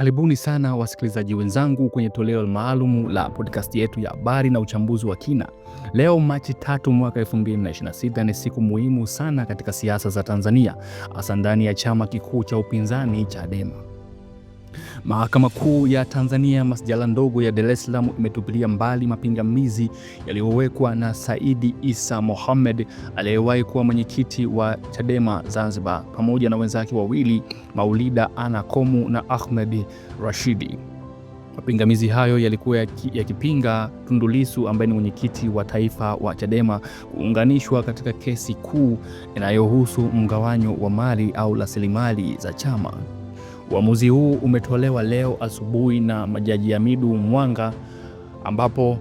Karibuni sana wasikilizaji wenzangu kwenye toleo maalum la podcast yetu ya habari na uchambuzi wa kina. Leo Machi 3 mwaka 2026 ni siku muhimu sana katika siasa za Tanzania, hasa ndani ya chama kikuu cha upinzani Chadema. Mahakama Kuu ya Tanzania masjala ndogo ya Dar es Salaam imetupilia mbali mapingamizi yaliyowekwa na Said Issa Mohamed aliyewahi kuwa mwenyekiti wa Chadema Zanzibar pamoja na wenzake wawili Maulida Anna Komu na Ahmed Rashidi. Mapingamizi hayo yalikuwa yakipinga Tundu Lissu ambaye ni mwenyekiti wa taifa wa Chadema kuunganishwa katika kesi kuu inayohusu mgawanyo wa mali au rasilimali za chama. Uamuzi huu umetolewa leo asubuhi na Majaji Hamidu Mwanga, ambapo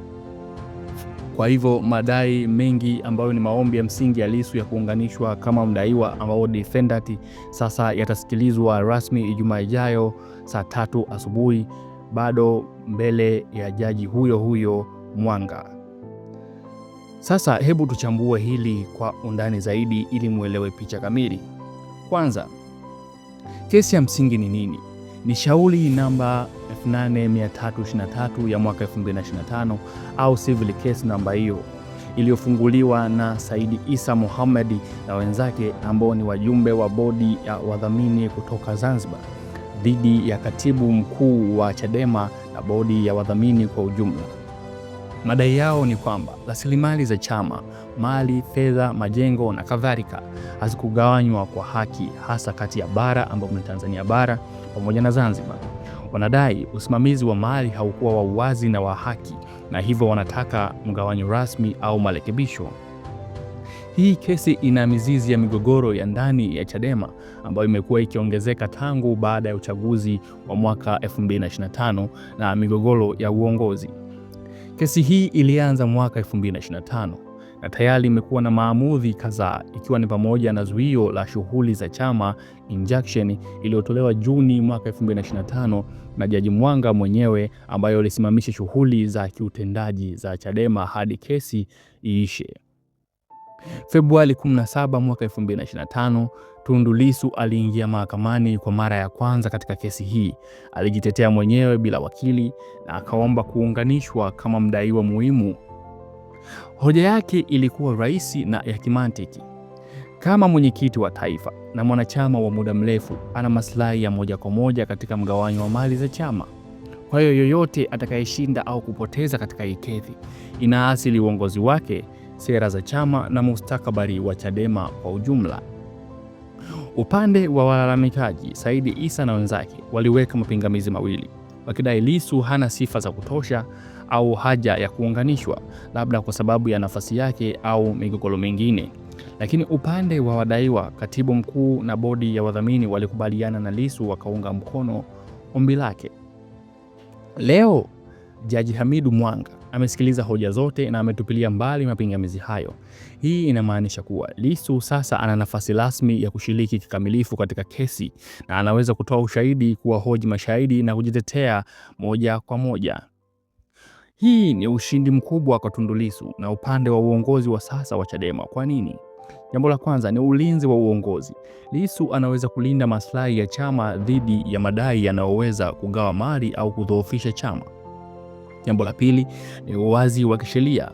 kwa hivyo madai mengi ambayo ni maombi ya msingi ya Lissu ya kuunganishwa kama mdaiwa ambao defendant sasa yatasikilizwa rasmi Ijumaa ijayo saa 3 asubuhi, bado mbele ya jaji huyo Mwanga. Sasa hebu tuchambue hili kwa undani zaidi ili muelewe picha kamili. Kwanza, kesi ya msingi ni nini? Ni shauri namba 8323 ya mwaka 2025 au civil case namba hiyo iliyofunguliwa na Said Issa Mohamed na wenzake ambao ni wajumbe wa bodi ya wadhamini kutoka Zanzibar dhidi ya katibu mkuu wa Chadema na bodi ya wadhamini kwa ujumla. Madai yao ni kwamba rasilimali za chama, mali, fedha, majengo na kadhalika hazikugawanywa kwa haki, hasa kati ya bara ambapo ni Tanzania bara pamoja na Zanzibar. Wanadai usimamizi wa mali haukuwa wa uwazi na wa haki, na hivyo wanataka mgawanyo rasmi au marekebisho. Hii kesi ina mizizi ya migogoro ya ndani ya Chadema ambayo imekuwa ikiongezeka tangu baada ya uchaguzi wa mwaka 2025 na migogoro ya uongozi. Kesi hii ilianza mwaka 2025 na tayari imekuwa na maamuzi kadhaa, ikiwa ni pamoja na zuio la shughuli za chama injunction iliyotolewa Juni mwaka 2025 na Jaji Mwanga mwenyewe, ambayo ilisimamisha shughuli za kiutendaji za Chadema hadi kesi iishe. Februari 17 mwaka 2025, Tundu Lissu aliingia mahakamani kwa mara ya kwanza katika kesi hii. Alijitetea mwenyewe bila wakili na akaomba kuunganishwa kama mdaiwa muhimu. Hoja yake ilikuwa rahisi na ya kimantiki. Kama mwenyekiti wa taifa na mwanachama wa muda mrefu, ana maslahi ya moja kwa moja katika mgawanyo wa mali za chama. Kwa hiyo yoyote atakayeshinda au kupoteza katika hii kesi inaasili uongozi wake, sera za chama na mustakabali wa Chadema kwa ujumla. Upande wa walalamikaji, Said Issa na wenzake waliweka mapingamizi mawili, wakidai Lissu hana sifa za kutosha au haja ya kuunganishwa, labda kwa sababu ya nafasi yake au migogoro mingine. Lakini upande wa wadaiwa, katibu mkuu na bodi ya wadhamini walikubaliana na Lissu, wakaunga mkono ombi lake. Leo Jaji Hamidu Mwanga amesikiliza hoja zote na ametupilia mbali mapingamizi hayo. Hii inamaanisha kuwa Lissu sasa ana nafasi rasmi ya kushiriki kikamilifu katika kesi na anaweza kutoa ushahidi, kuwahoji mashahidi na kujitetea moja kwa moja. Hii ni ushindi mkubwa kwa Tundu Lissu na upande wa uongozi wa sasa wa Chadema. Kwa nini? Jambo la kwanza ni ulinzi wa uongozi. Lissu anaweza kulinda maslahi ya chama dhidi ya madai yanayoweza kugawa mali au kudhoofisha chama. Jambo la pili ni uwazi wa kisheria.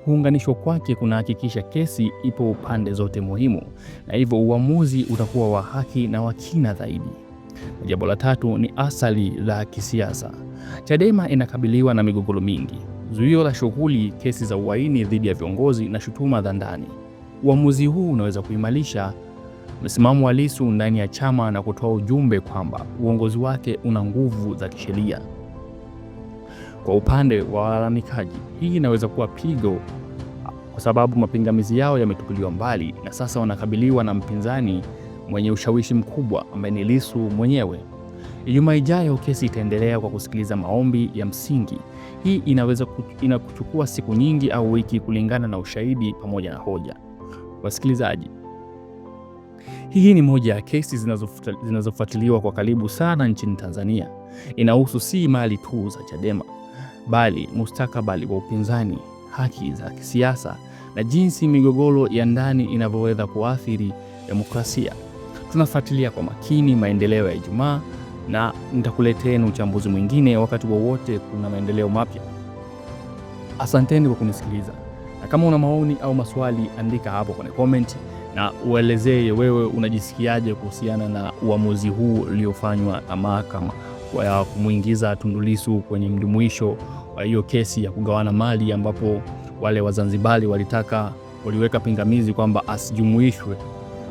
Kuunganishwa kwake kunahakikisha kesi ipo upande zote muhimu, na hivyo uamuzi utakuwa wa haki na wa kina zaidi. Jambo la tatu ni asali la kisiasa. Chadema inakabiliwa na migogoro mingi: zuio la shughuli, kesi za uhaini dhidi ya viongozi na shutuma za ndani. Uamuzi huu unaweza kuimarisha msimamo wa Lissu ndani ya chama na kutoa ujumbe kwamba uongozi wake una nguvu za kisheria. Kwa upande wa walalamikaji, hii inaweza kuwa pigo kwa sababu mapingamizi yao yametupiliwa mbali na sasa wanakabiliwa na mpinzani mwenye ushawishi mkubwa ambaye ni Lissu mwenyewe. Ijumaa ijayo kesi itaendelea kwa kusikiliza maombi ya msingi. Hii inaweza kuchukua siku nyingi au wiki kulingana na ushahidi pamoja na hoja. Wasikilizaji, hii ni moja ya kesi zinazofuatiliwa kwa karibu sana nchini Tanzania. Inahusu si mali tu za Chadema, bali mustakabali wa upinzani, haki za kisiasa na jinsi migogoro ya ndani inavyoweza kuathiri demokrasia. Tunafuatilia kwa makini maendeleo ya Ijumaa na nitakuletea uchambuzi mwingine wakati wowote kuna maendeleo mapya. Asanteni kwa kunisikiliza. Na kama una maoni au maswali, andika hapo kwenye comment na uelezee wewe unajisikiaje kuhusiana na uamuzi huu uliofanywa na mahakama wa kumuingiza Tundu Lissu kwenye mjumuisho wa hiyo kesi ya kugawana mali, ambapo wale Wazanzibari waliweka pingamizi kwamba asijumuishwe,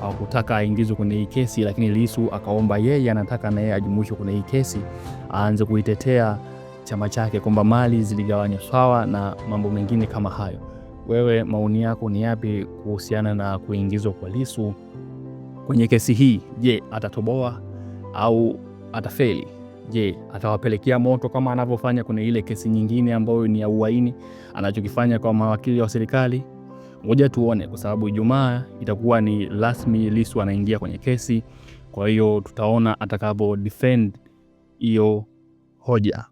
hawakutaka aingizwe kwenye hii kesi, lakini Lissu akaomba yeye anataka na yeye ajumuishwe kwenye hii kesi, aanze kuitetea chama chake kwamba mali ziligawanywa sawa na mambo mengine kama hayo. Wewe maoni yako ni yapi kuhusiana na kuingizwa kwa Lissu kwenye kesi hii? Je, atatoboa au atafeli? Je, atawapelekea moto kama anavyofanya kwenye ile kesi nyingine ambayo ni ya uhaini anachokifanya kwa mawakili wa serikali? Ngoja tuone, kwa sababu Ijumaa itakuwa ni rasmi Lissu anaingia kwenye kesi. Kwa hiyo tutaona atakapo defend hiyo hoja.